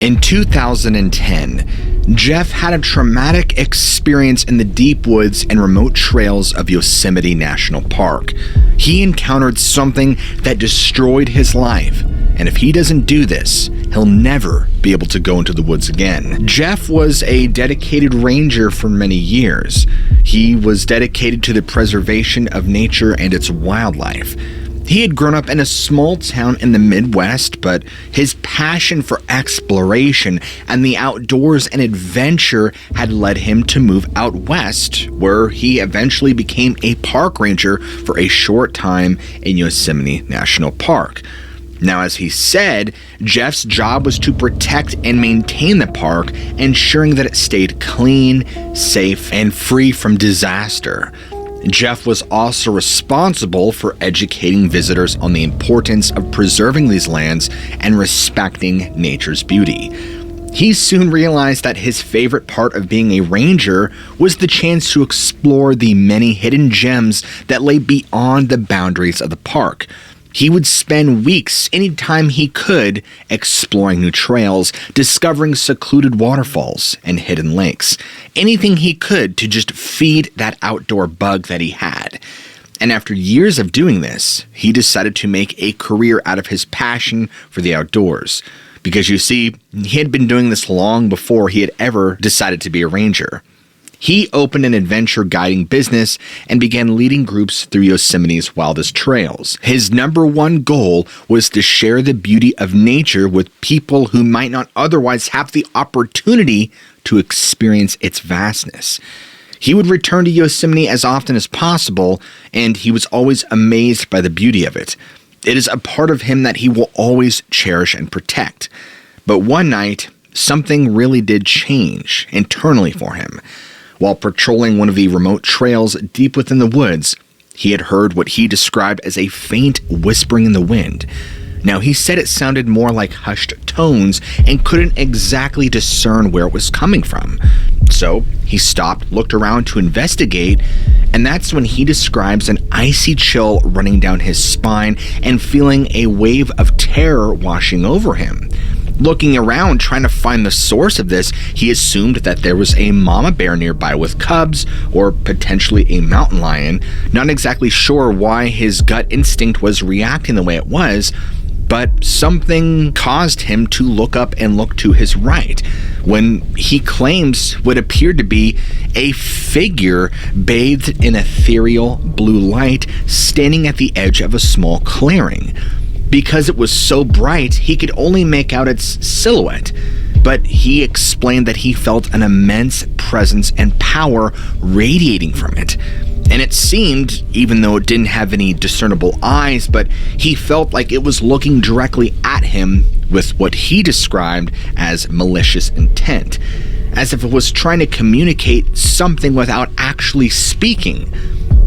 In 2010, Jeff had a traumatic experience in the deep woods and remote trails of Yosemite National Park. He encountered something that destroyed his life, and if he doesn't do this, he'll never be able to go into the woods again. Jeff was a dedicated ranger for many years. He was dedicated to the preservation of nature and its wildlife. He had grown up in a small town in the Midwest, but his passion for exploration and the outdoors and adventure had led him to move out west, where he eventually became a park ranger for a short time in Yosemite National Park. Now, as he said, Jeff's job was to protect and maintain the park, ensuring that it stayed clean, safe, and free from disaster. Jeff was also responsible for educating visitors on the importance of preserving these lands and respecting nature's beauty. He soon realized that his favorite part of being a ranger was the chance to explore the many hidden gems that lay beyond the boundaries of the park. He would spend weeks anytime he could exploring new trails, discovering secluded waterfalls and hidden lakes. Anything he could to just feed that outdoor bug that he had. And after years of doing this, he decided to make a career out of his passion for the outdoors. Because you see, he had been doing this long before he had ever decided to be a ranger. He opened an adventure guiding business and began leading groups through Yosemite's wildest trails. His number one goal was to share the beauty of nature with people who might not otherwise have the opportunity to experience its vastness. He would return to Yosemite as often as possible, and he was always amazed by the beauty of it. It is a part of him that he will always cherish and protect. But one night, something really did change internally for him. While patrolling one of the remote trails deep within the woods, he had heard what he described as a faint whispering in the wind. Now, he said it sounded more like hushed tones and couldn't exactly discern where it was coming from. So he stopped, looked around to investigate, and that's when he describes an icy chill running down his spine and feeling a wave of terror washing over him. Looking around, trying to find the source of this, he assumed that there was a mama bear nearby with cubs, or potentially a mountain lion. Not exactly sure why his gut instinct was reacting the way it was, but something caused him to look up and look to his right, when he claims what appeared to be a figure bathed in ethereal blue light standing at the edge of a small clearing. Because it was so bright, he could only make out its silhouette, but he explained that he felt an immense presence and power radiating from it. And it seemed, even though it didn't have any discernible eyes, but he felt like it was looking directly at him with what he described as malicious intent, as if it was trying to communicate something without actually speaking.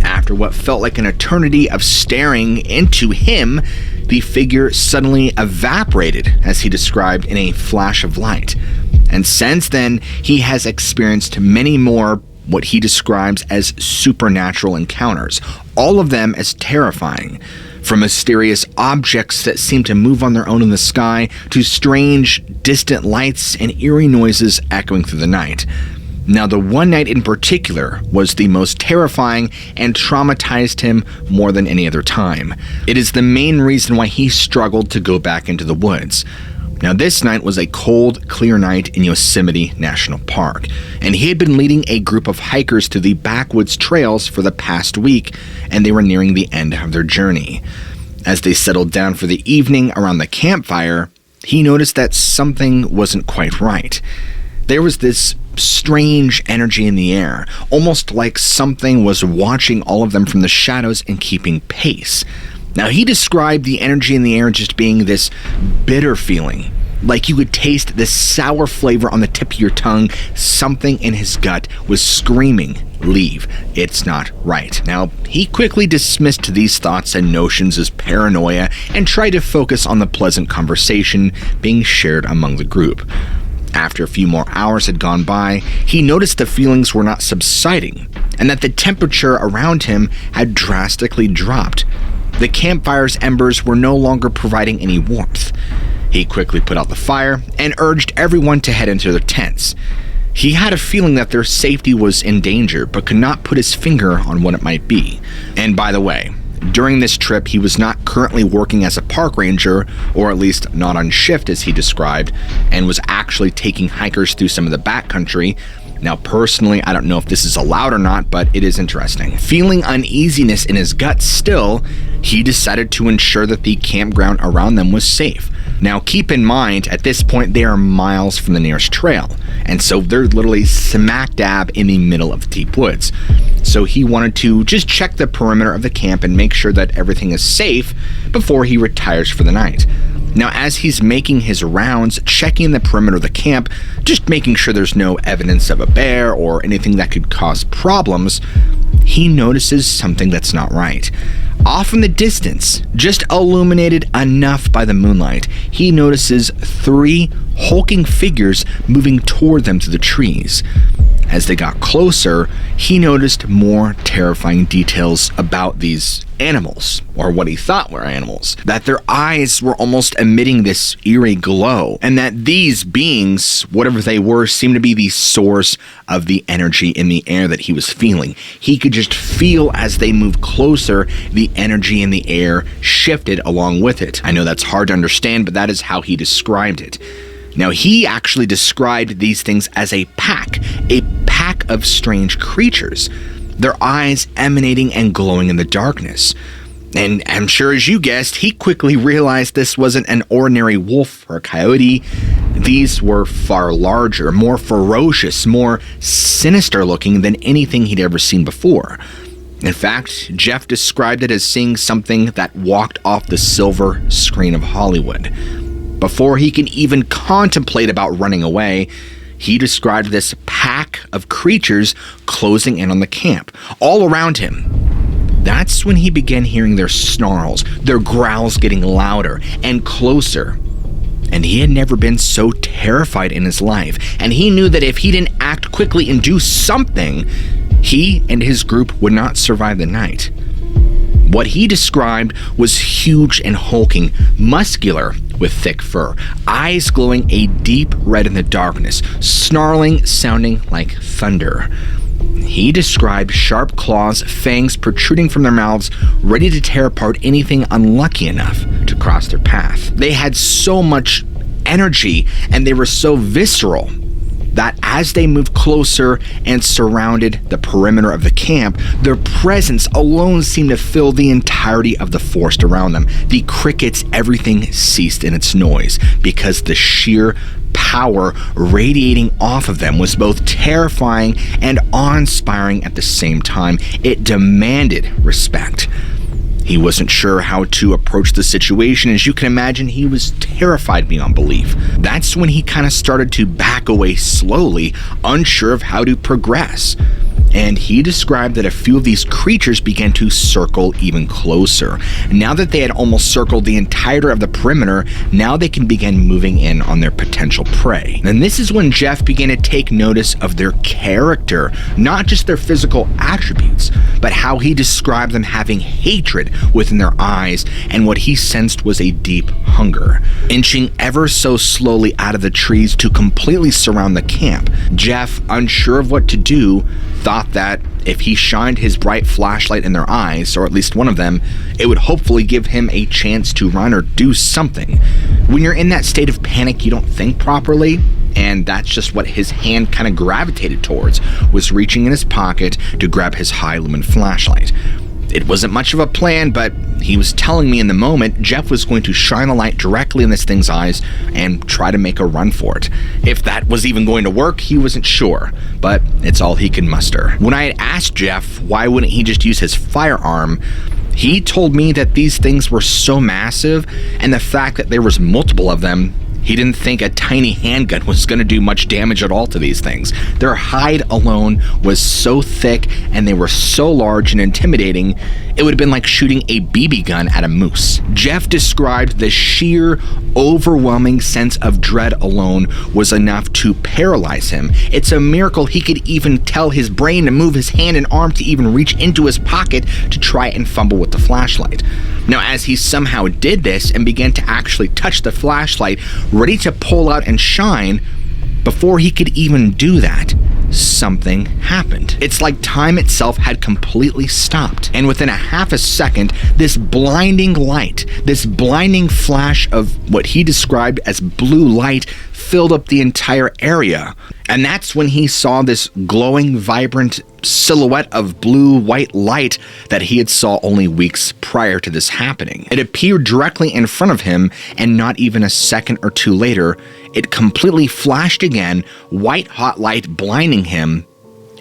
After what felt like an eternity of staring into him, the figure suddenly evaporated, as he described, in a flash of light. And since then, he has experienced many more what he describes as supernatural encounters, all of them as terrifying. From mysterious objects that seem to move on their own in the sky, to strange, distant lights and eerie noises echoing through the night. Now, the one night in particular was the most terrifying and traumatized him more than any other time. It is the main reason why he struggled to go back into the woods. Now, this night was a cold, clear night in Yosemite National Park, and he had been leading a group of hikers through the backwoods trails for the past week, and they were nearing the end of their journey. As they settled down for the evening around the campfire, he noticed that something wasn't quite right. There was this strange energy in the air, almost like something was watching all of them from the shadows and keeping pace. Now, he described the energy in the air just being this bitter feeling, like you could taste this sour flavor on the tip of your tongue. Something in his gut was screaming, "Leave, it's not right." Now, he quickly dismissed these thoughts and notions as paranoia and tried to focus on the pleasant conversation being shared among the group. After a few more hours had gone by, he noticed the feelings were not subsiding, and that the temperature around him had drastically dropped. The campfire's embers were no longer providing any warmth. He quickly put out the fire and urged everyone to head into their tents. He had a feeling that their safety was in danger, but could not put his finger on what it might be. And by the way, during this trip, he was not currently working as a park ranger, or at least not on shift as he described, and was actually taking hikers through some of the backcountry. Now, personally, I don't know if this is allowed or not, but it is interesting. Feeling uneasiness in his gut still, he decided to ensure that the campground around them was safe. Now, keep in mind, at this point, they are miles from the nearest trail, and so they're literally smack dab in the middle of the deep woods. So he wanted to just check the perimeter of the camp and make sure that everything is safe before he retires for the night. Now, as he's making his rounds, checking the perimeter of the camp, just making sure there's no evidence of a bear or anything that could cause problems, he notices something that's not right. Off in the distance, just illuminated enough by the moonlight, he notices 3 hulking figures moving toward them through the trees. As they got closer, he noticed more terrifying details about these animals, or what he thought were animals. That their eyes were almost emitting this eerie glow, and that these beings, whatever they were, seemed to be the source of the energy in the air that he was feeling. He could just feel as they moved closer, the energy in the air shifted along with it. I know that's hard to understand, but that is how he described it. Now, he actually described these things as a pack of strange creatures, their eyes emanating and glowing in the darkness. And I'm sure, as you guessed, he quickly realized this wasn't an ordinary wolf or a coyote. These were far larger, more ferocious, more sinister looking than anything he'd ever seen before. In fact, Jeff described it as seeing something that walked off the silver screen of Hollywood. Before he can even contemplate about running away, he described this pack of creatures closing in on the camp, all around him. That's when he began hearing their snarls, their growls getting louder and closer. And he had never been so terrified in his life, and he knew that if he didn't act quickly and do something, he and his group would not survive the night. What he described was huge and hulking, muscular with thick fur, eyes glowing a deep red in the darkness, snarling, sounding like thunder. He described sharp claws, fangs protruding from their mouths, ready to tear apart anything unlucky enough to cross their path. They had so much energy, and they were so visceral that as they moved closer and surrounded the perimeter of the camp, their presence alone seemed to fill the entirety of the forest around them. The crickets, everything ceased in its noise, because the sheer power radiating off of them was both terrifying and awe-inspiring at the same time. It demanded respect. He wasn't sure how to approach the situation. As you can imagine, he was terrified beyond belief. That's when he kind of started to back away slowly, unsure of how to progress. And he described that a few of these creatures began to circle even closer. Now that they had almost circled the entirety of the perimeter, now they can begin moving in on their potential prey. And this is when Jeff began to take notice of their character, not just their physical attributes, but how he described them having hatred within their eyes, and what he sensed was a deep hunger. Inching ever so slowly out of the trees to completely surround the camp, Jeff, unsure of what to do, thought that if he shined his bright flashlight in their eyes, or at least one of them, it would hopefully give him a chance to run or do something. When you're in that state of panic, you don't think properly, and that's just what his hand kind of gravitated towards, was reaching in his pocket to grab his high-lumen flashlight. It wasn't much of a plan, but he was telling me in the moment Jeff was going to shine a light directly in this thing's eyes and try to make a run for it. If that was even going to work, he wasn't sure, but it's all he could muster. When I had asked Jeff why wouldn't he just use his firearm, he told me that these things were so massive, and the fact that there was multiple of them, He didn't think a tiny handgun was going to do much damage at all to these things. Their hide alone was so thick and they were so large and intimidating, it would have been like shooting a BB gun at a moose. Jeff described the sheer, overwhelming sense of dread alone was enough to paralyze him. It's a miracle he could even tell his brain to move his hand and arm to even reach into his pocket to try and fumble with the flashlight. Now, as he somehow did this and began to actually touch the flashlight, ready to pull out and shine, before he could even do that, something happened. It's like time itself had completely stopped, and within a half a second, this blinding light, this blinding flash of what he described as blue light filled up the entire area. And that's when he saw this glowing, vibrant silhouette of blue-white light that he had saw only weeks prior to this happening. It appeared directly in front of him, and not even a second or two later, it completely flashed again, white-hot light blinding him.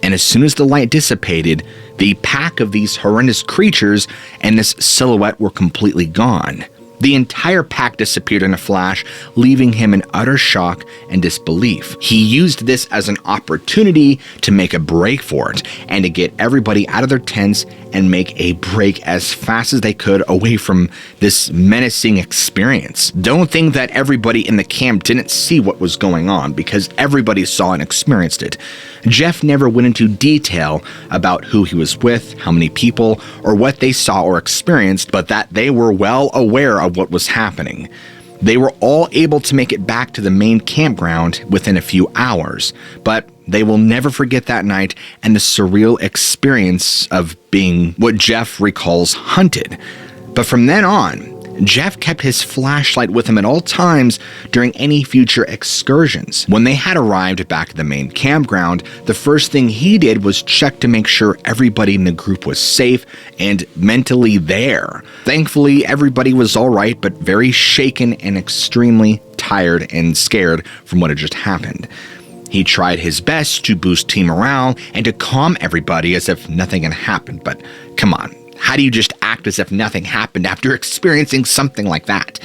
And as soon as the light dissipated, the pack of these horrendous creatures and this silhouette were completely gone. The entire pack disappeared in a flash, leaving him in utter shock and disbelief. He used this as an opportunity to make a break for it and to get everybody out of their tents and make a break as fast as they could away from this menacing experience. Don't think that everybody in the camp didn't see what was going on, because everybody saw and experienced it. Jeff never went into detail about who he was with, how many people, or what they saw or experienced, but that they were well aware of what was happening. They were all able to make it back to the main campground within a few hours, but they will never forget that night and the surreal experience of being what Jeff recalls hunted. But from then on, Jeff kept his flashlight with him at all times during any future excursions. When they had arrived back at the main campground, the first thing he did was check to make sure everybody in the group was safe and mentally there. Thankfully, everybody was all right, but very shaken and extremely tired and scared from what had just happened. He tried his best to boost team morale and to calm everybody as if nothing had happened, but come on. How do you just act as if nothing happened after experiencing something like that?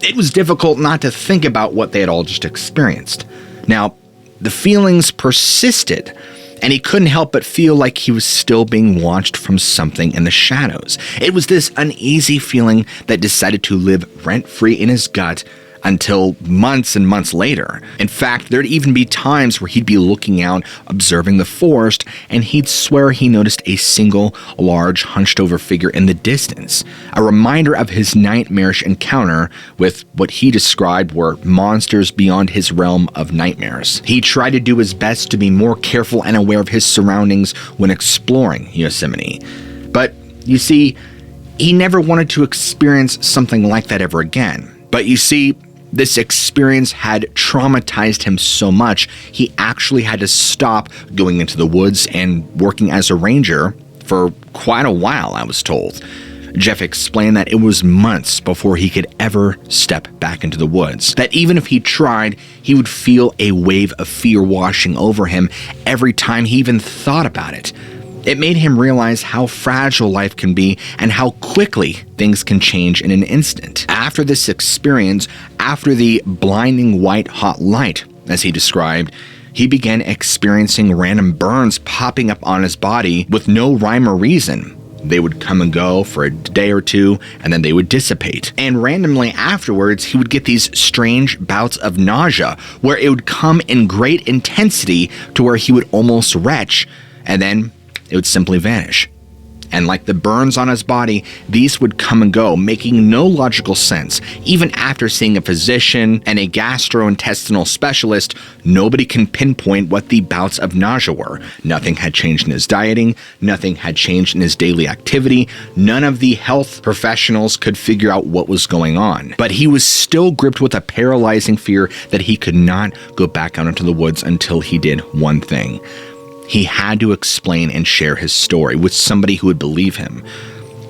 It was difficult not to think about what they had all just experienced. Now, the feelings persisted, and he couldn't help but feel like he was still being watched from something in the shadows. It was this uneasy feeling that decided to live rent-free in his gut until months and months later. In fact, there'd even be times where he'd be looking out, observing the forest, and he'd swear he noticed a single, large, hunched-over figure in the distance, a reminder of his nightmarish encounter with what he described were monsters beyond his realm of nightmares. He tried to do his best to be more careful and aware of his surroundings when exploring Yosemite. But, you see, he never wanted to experience something like that ever again. But you see, this experience had traumatized him so much, he actually had to stop going into the woods and working as a ranger for quite a while, I was told. Jeff explained that it was months before he could ever step back into the woods. That even if he tried, he would feel a wave of fear washing over him every time he even thought about it. It made him realize how fragile life can be and how quickly things can change in an instant. After this experience, after the blinding white hot light, as he described, he began experiencing random burns popping up on his body with no rhyme or reason. They would come and go for a day or two, and then they would dissipate. And randomly afterwards, he would get these strange bouts of nausea, where it would come in great intensity to where he would almost retch, and then it would simply vanish. And like the burns on his body, these would come and go, making no logical sense. Even after seeing a physician and a gastrointestinal specialist, nobody can pinpoint what the bouts of nausea were. Nothing had changed in his dieting, nothing had changed in his daily activity, none of the health professionals could figure out what was going on. But he was still gripped with a paralyzing fear that he could not go back out into the woods until he did one thing. He had to explain and share his story with somebody who would believe him.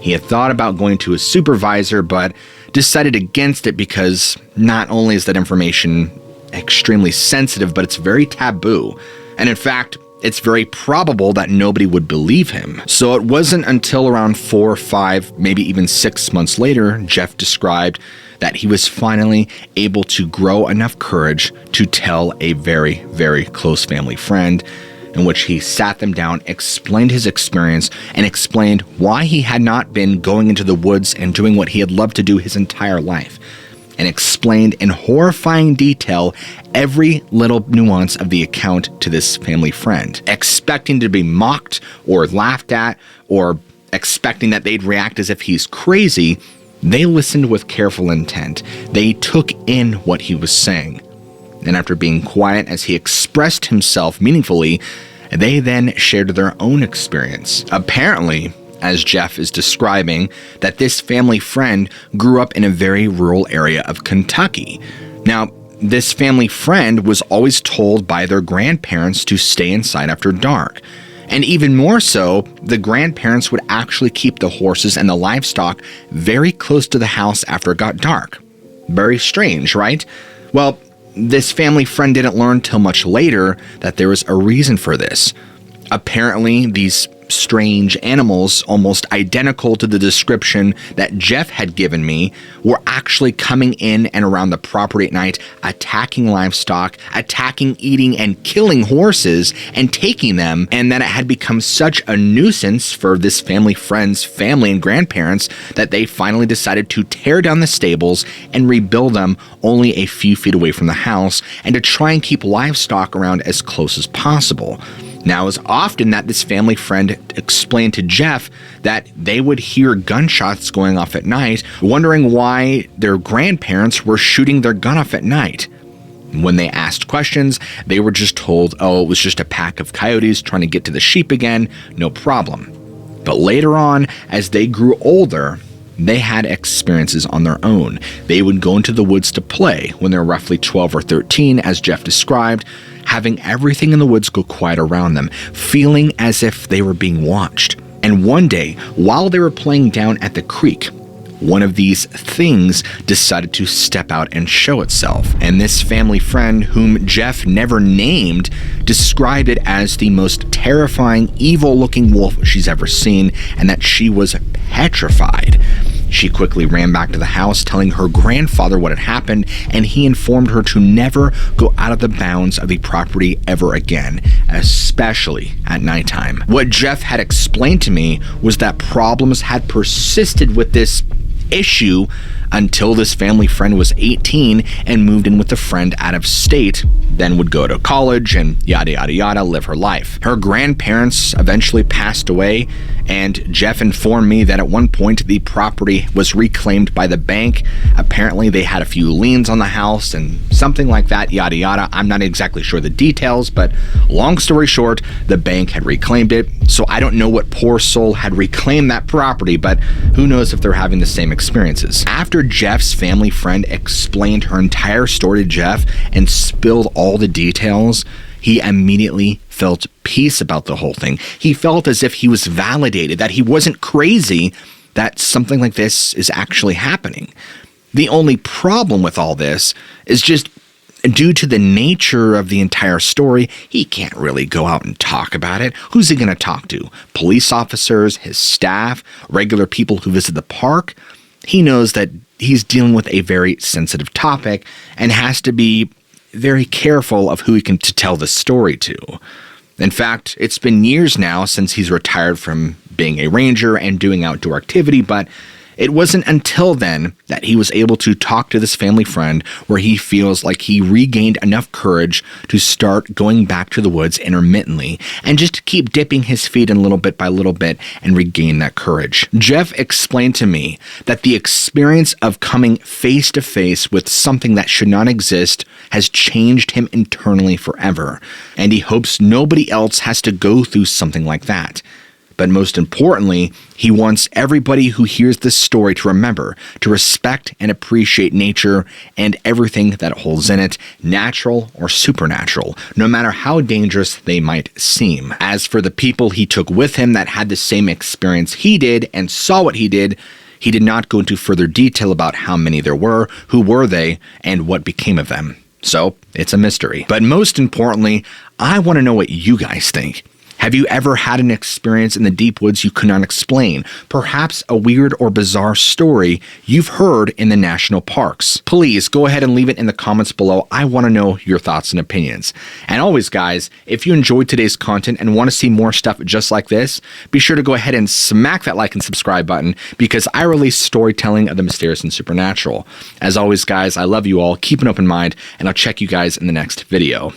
He had thought about going to his supervisor, but decided against it because not only is that information extremely sensitive, but it's very taboo. And in fact, it's very probable that nobody would believe him. So it wasn't until around 4, 5, maybe even 6 months later, Jeff described that he was finally able to grow enough courage to tell a very, very close family friend, in which he sat them down, explained his experience, and explained why he had not been going into the woods and doing what he had loved to do his entire life, and explained in horrifying detail every little nuance of the account to this family friend, expecting to be mocked or laughed at, or expecting that they'd react as if he's crazy. They listened with careful intent. They took in what he was saying. And after being quiet as he expressed himself meaningfully, they then shared their own experience. Apparently, as Jeff is describing, that this family friend grew up in a very rural area of Kentucky. Now, this family friend was always told by their grandparents to stay inside after dark. And even more so, the grandparents would actually keep the horses and the livestock very close to the house after it got dark. Very strange, right? Well, this family friend didn't learn till much later that there was a reason for this. Apparently, these strange animals, almost identical to the description that Jeff had given me, were actually coming in and around the property at night, attacking livestock, attacking, eating, and killing horses, and taking them, and that it had become such a nuisance for this family friend's family and grandparents that they finally decided to tear down the stables and rebuild them only a few feet away from the house, and to try and keep livestock around as close as possible. Now, it was often that this family friend explained to Jeff that they would hear gunshots going off at night, wondering why their grandparents were shooting their gun off at night. When they asked questions, they were just told, oh, it was just a pack of coyotes trying to get to the sheep again, no problem. But later on, as they grew older, they had experiences on their own. They would go into the woods to play when they were roughly 12 or 13, as Jeff described, having everything in the woods go quiet around them, feeling as if they were being watched. And one day, while they were playing down at the creek, one of these things decided to step out and show itself. And this family friend, whom Jeff never named, described it as the most terrifying, evil-looking wolf she's ever seen, and that she was petrified. She quickly ran back to the house, telling her grandfather what had happened, and he informed her to never go out of the bounds of the property ever again, especially at nighttime. What Jeff had explained to me was that problems had persisted with this issue until this family friend was 18 and moved in with a friend out of state, then would go to college and yada yada yada, live her life. Her grandparents eventually passed away, and Jeff informed me that at one point the property was reclaimed by the bank. Apparently they had a few liens on the house and something like that, yada yada. I'm not exactly sure the details, but long story short, the bank had reclaimed it. So I don't know what poor soul had reclaimed that property, but who knows if they're having the same experiences. After Jeff's family friend explained her entire story to Jeff and spilled all the details, he immediately felt peace about the whole thing. He felt as if he was validated, that he wasn't crazy, that something like this is actually happening. The only problem with all this is just due to the nature of the entire story, he can't really go out and talk about it. Who's he going to talk to? Police officers, his staff, regular people who visit the park? He knows that he's dealing with a very sensitive topic and has to be very careful of who he can tell the story to. In fact, it's been years now since he's retired from being a ranger and doing outdoor activity, but it wasn't until then that he was able to talk to this family friend where he feels like he regained enough courage to start going back to the woods intermittently and just keep dipping his feet in little bit by little bit and regain that courage. Jeff explained to me that the experience of coming face to face with something that should not exist has changed him internally forever, and he hopes nobody else has to go through something like that. But most importantly, he wants everybody who hears this story to remember to respect and appreciate nature and everything that it holds in it, natural or supernatural, no matter how dangerous they might seem. As for the people he took with him that had the same experience he did and saw what he did not go into further detail about how many there were, who were they, and what became of them. So it's a mystery. But most importantly, I want to know what you guys think. Have you ever had an experience in the deep woods you could not explain? Perhaps a weird or bizarre story you've heard in the national parks? Please go ahead and leave it in the comments below. I want to know your thoughts and opinions. And always, guys, if you enjoyed today's content and want to see more stuff just like this, be sure to go ahead and smack that like and subscribe button, because I release storytelling of the mysterious and supernatural. As always, guys, I love you all. Keep an open mind, and I'll check you guys in the next video.